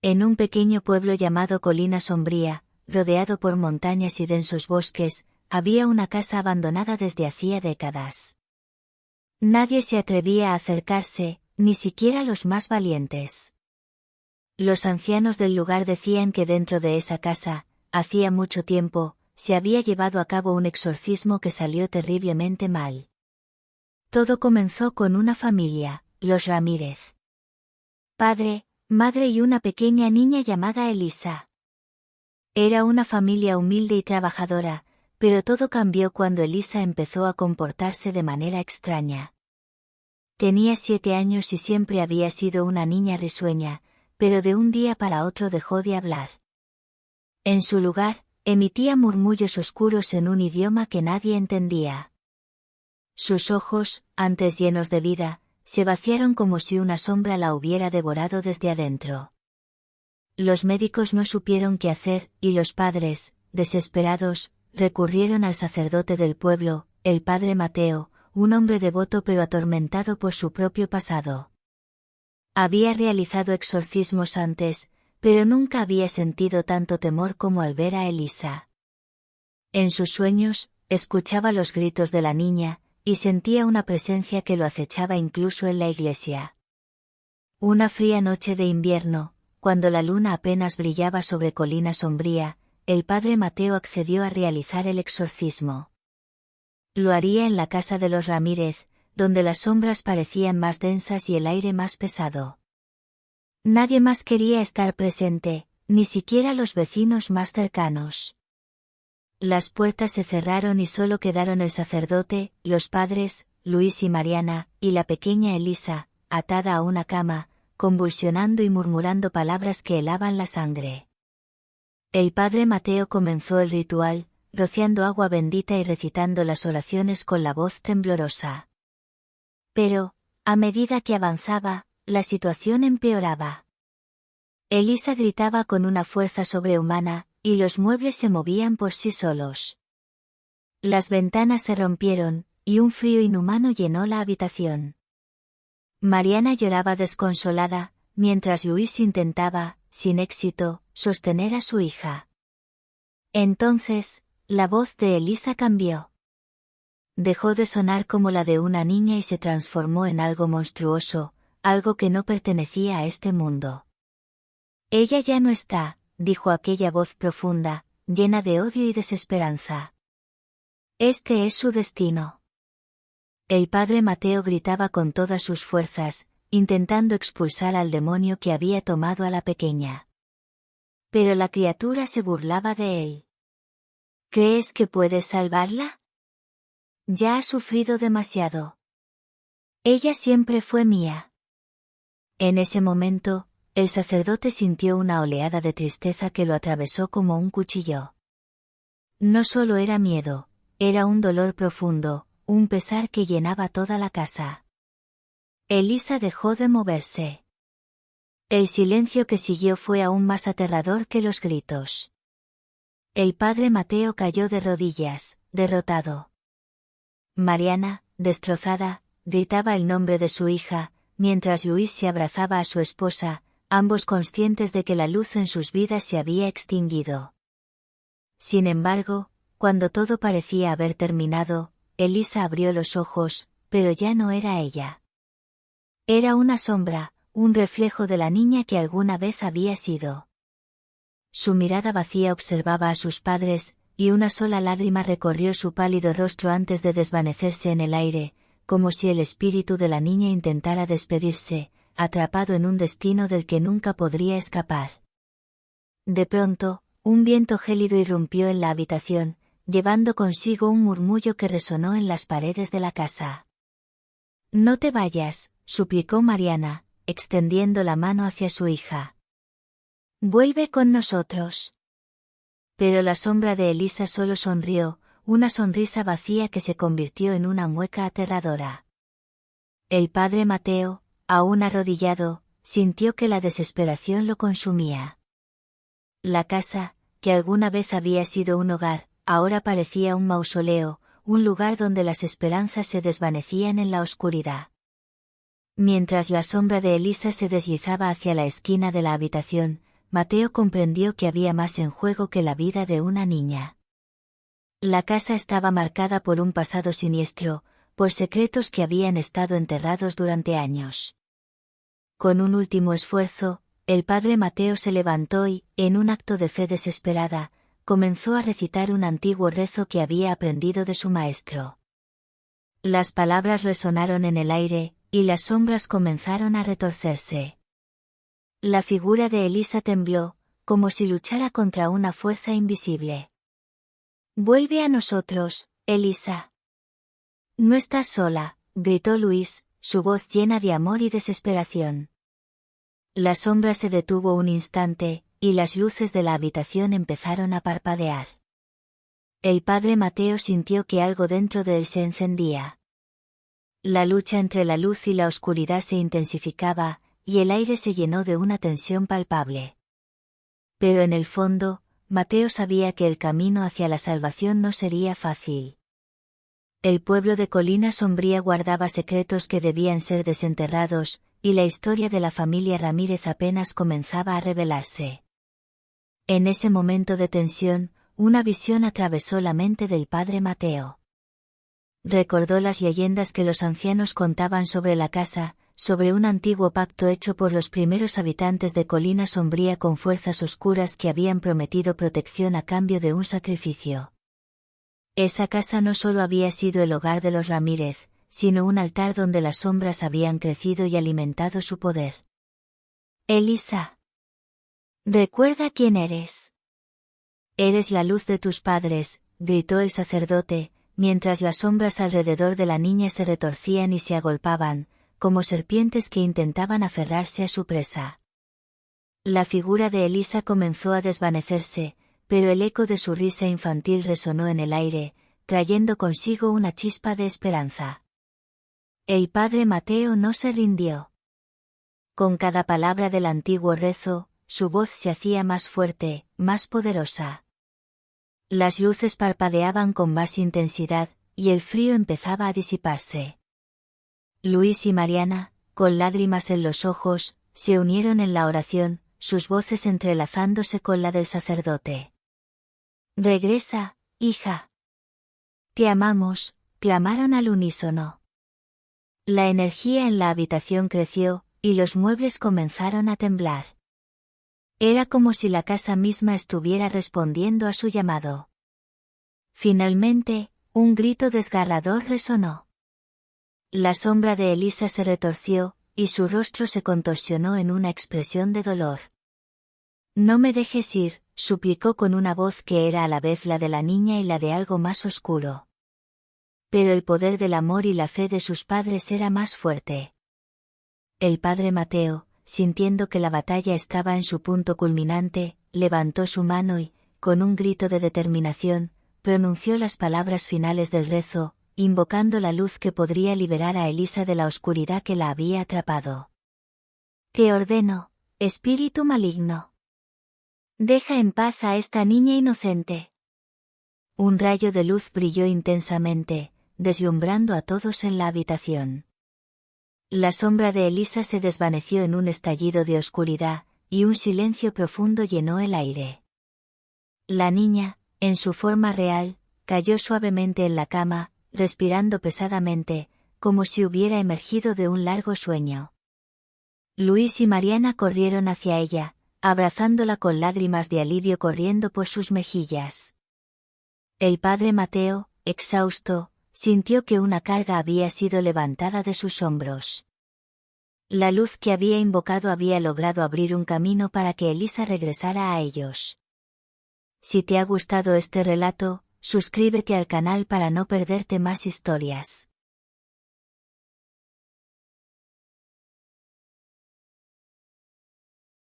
En un pequeño pueblo llamado Colina Sombría, rodeado por montañas y densos bosques, había una casa abandonada desde hacía décadas. Nadie se atrevía a acercarse, ni siquiera los más valientes. Los ancianos del lugar decían que dentro de esa casa, hacía mucho tiempo, se había llevado a cabo un exorcismo que salió terriblemente mal. Todo comenzó con una familia, los Ramírez. Padre, madre y una pequeña niña llamada Elisa. Era una familia humilde y trabajadora, pero todo cambió cuando Elisa empezó a comportarse de manera extraña. Tenía 7 años y siempre había sido una niña risueña, pero de un día para otro dejó de hablar. En su lugar, emitía murmullos oscuros en un idioma que nadie entendía. Sus ojos, antes llenos de vida, se vaciaron como si una sombra la hubiera devorado desde adentro. Los médicos no supieron qué hacer, y los padres, desesperados, recurrieron al sacerdote del pueblo, el padre Mateo, un hombre devoto pero atormentado por su propio pasado. Había realizado exorcismos antes, pero nunca había sentido tanto temor como al ver a Elisa. En sus sueños, escuchaba los gritos de la niña, y sentía una presencia que lo acechaba incluso en la iglesia. Una fría noche de invierno, cuando la luna apenas brillaba sobre Colina Sombría, el padre Mateo accedió a realizar el exorcismo. Lo haría en la casa de los Ramírez, donde las sombras parecían más densas y el aire más pesado. Nadie más quería estar presente, ni siquiera los vecinos más cercanos. Las puertas se cerraron y solo quedaron el sacerdote, los padres, Luis y Mariana, y la pequeña Elisa, atada a una cama, convulsionando y murmurando palabras que helaban la sangre. El padre Mateo comenzó el ritual, rociando agua bendita y recitando las oraciones con la voz temblorosa. Pero, a medida que avanzaba, la situación empeoraba. Elisa gritaba con una fuerza sobrehumana, y los muebles se movían por sí solos. Las ventanas se rompieron, y un frío inhumano llenó la habitación. Mariana lloraba desconsolada, mientras Luis intentaba, sin éxito, sostener a su hija. Entonces, la voz de Elisa cambió. Dejó de sonar como la de una niña y se transformó en algo monstruoso, algo que no pertenecía a este mundo. Ella ya no está, dijo aquella voz profunda, llena de odio y desesperanza. Este es su destino. El padre Mateo gritaba con todas sus fuerzas, intentando expulsar al demonio que había tomado a la pequeña. Pero la criatura se burlaba de él. ¿Crees que puedes salvarla? Ya ha sufrido demasiado. Ella siempre fue mía. En ese momento, el sacerdote sintió una oleada de tristeza que lo atravesó como un cuchillo. No solo era miedo, era un dolor profundo, un pesar que llenaba toda la casa. Elisa dejó de moverse. El silencio que siguió fue aún más aterrador que los gritos. El padre Mateo cayó de rodillas, derrotado. Mariana, destrozada, gritaba el nombre de su hija, mientras Luis se abrazaba a su esposa, ambos conscientes de que la luz en sus vidas se había extinguido. Sin embargo, cuando todo parecía haber terminado, Elisa abrió los ojos, pero ya no era ella. Era una sombra, un reflejo de la niña que alguna vez había sido. Su mirada vacía observaba a sus padres, y una sola lágrima recorrió su pálido rostro antes de desvanecerse en el aire, como si el espíritu de la niña intentara despedirse, atrapado en un destino del que nunca podría escapar. De pronto, un viento gélido irrumpió en la habitación, llevando consigo un murmullo que resonó en las paredes de la casa. «No te vayas», suplicó Mariana, extendiendo la mano hacia su hija. «Vuelve con nosotros». Pero la sombra de Elisa solo sonrió, una sonrisa vacía que se convirtió en una mueca aterradora. El padre Mateo, aún arrodillado, sintió que la desesperación lo consumía. La casa, que alguna vez había sido un hogar, ahora parecía un mausoleo, un lugar donde las esperanzas se desvanecían en la oscuridad. Mientras la sombra de Elisa se deslizaba hacia la esquina de la habitación, Mateo comprendió que había más en juego que la vida de una niña. La casa estaba marcada por un pasado siniestro, por secretos que habían estado enterrados durante años. Con un último esfuerzo, el padre Mateo se levantó y, en un acto de fe desesperada, comenzó a recitar un antiguo rezo que había aprendido de su maestro. Las palabras resonaron en el aire, y las sombras comenzaron a retorcerse. La figura de Elisa tembló, como si luchara contra una fuerza invisible. «Vuelve a nosotros, Elisa». «No estás sola», gritó Luis, su voz llena de amor y desesperación. La sombra se detuvo un instante, y las luces de la habitación empezaron a parpadear. El padre Mateo sintió que algo dentro de él se encendía. La lucha entre la luz y la oscuridad se intensificaba, y el aire se llenó de una tensión palpable. Pero en el fondo, Mateo sabía que el camino hacia la salvación no sería fácil. El pueblo de Colina Sombría guardaba secretos que debían ser desenterrados, y la historia de la familia Ramírez apenas comenzaba a revelarse. En ese momento de tensión, una visión atravesó la mente del padre Mateo. Recordó las leyendas que los ancianos contaban sobre la casa, sobre un antiguo pacto hecho por los primeros habitantes de Colina Sombría con fuerzas oscuras que habían prometido protección a cambio de un sacrificio. Esa casa no solo había sido el hogar de los Ramírez, sino un altar donde las sombras habían crecido y alimentado su poder. Elisa. Recuerda quién eres. Eres la luz de tus padres, gritó el sacerdote, mientras las sombras alrededor de la niña se retorcían y se agolpaban, como serpientes que intentaban aferrarse a su presa. La figura de Elisa comenzó a desvanecerse, pero el eco de su risa infantil resonó en el aire, trayendo consigo una chispa de esperanza. El padre Mateo no se rindió. Con cada palabra del antiguo rezo, su voz se hacía más fuerte, más poderosa. Las luces parpadeaban con más intensidad, y el frío empezaba a disiparse. Luis y Mariana, con lágrimas en los ojos, se unieron en la oración, sus voces entrelazándose con la del sacerdote. «Regresa, hija. Te amamos», clamaron al unísono. La energía en la habitación creció, y los muebles comenzaron a temblar. Era como si la casa misma estuviera respondiendo a su llamado. Finalmente, un grito desgarrador resonó. La sombra de Elisa se retorció, y su rostro se contorsionó en una expresión de dolor. «No me dejes ir», suplicó con una voz que era a la vez la de la niña y la de algo más oscuro. Pero el poder del amor y la fe de sus padres era más fuerte. El padre Mateo, sintiendo que la batalla estaba en su punto culminante, levantó su mano y, con un grito de determinación, pronunció las palabras finales del rezo, invocando la luz que podría liberar a Elisa de la oscuridad que la había atrapado. «Te ordeno, espíritu maligno. Deja en paz a esta niña inocente». Un rayo de luz brilló intensamente, deslumbrando a todos en la habitación. La sombra de Elisa se desvaneció en un estallido de oscuridad, y un silencio profundo llenó el aire. La niña, en su forma real, cayó suavemente en la cama, respirando pesadamente, como si hubiera emergido de un largo sueño. Luis y Mariana corrieron hacia ella, abrazándola con lágrimas de alivio corriendo por sus mejillas. El padre Mateo, exhausto, sintió que una carga había sido levantada de sus hombros. La luz que había invocado había logrado abrir un camino para que Elisa regresara a ellos. Si te ha gustado este relato, suscríbete al canal para no perderte más historias.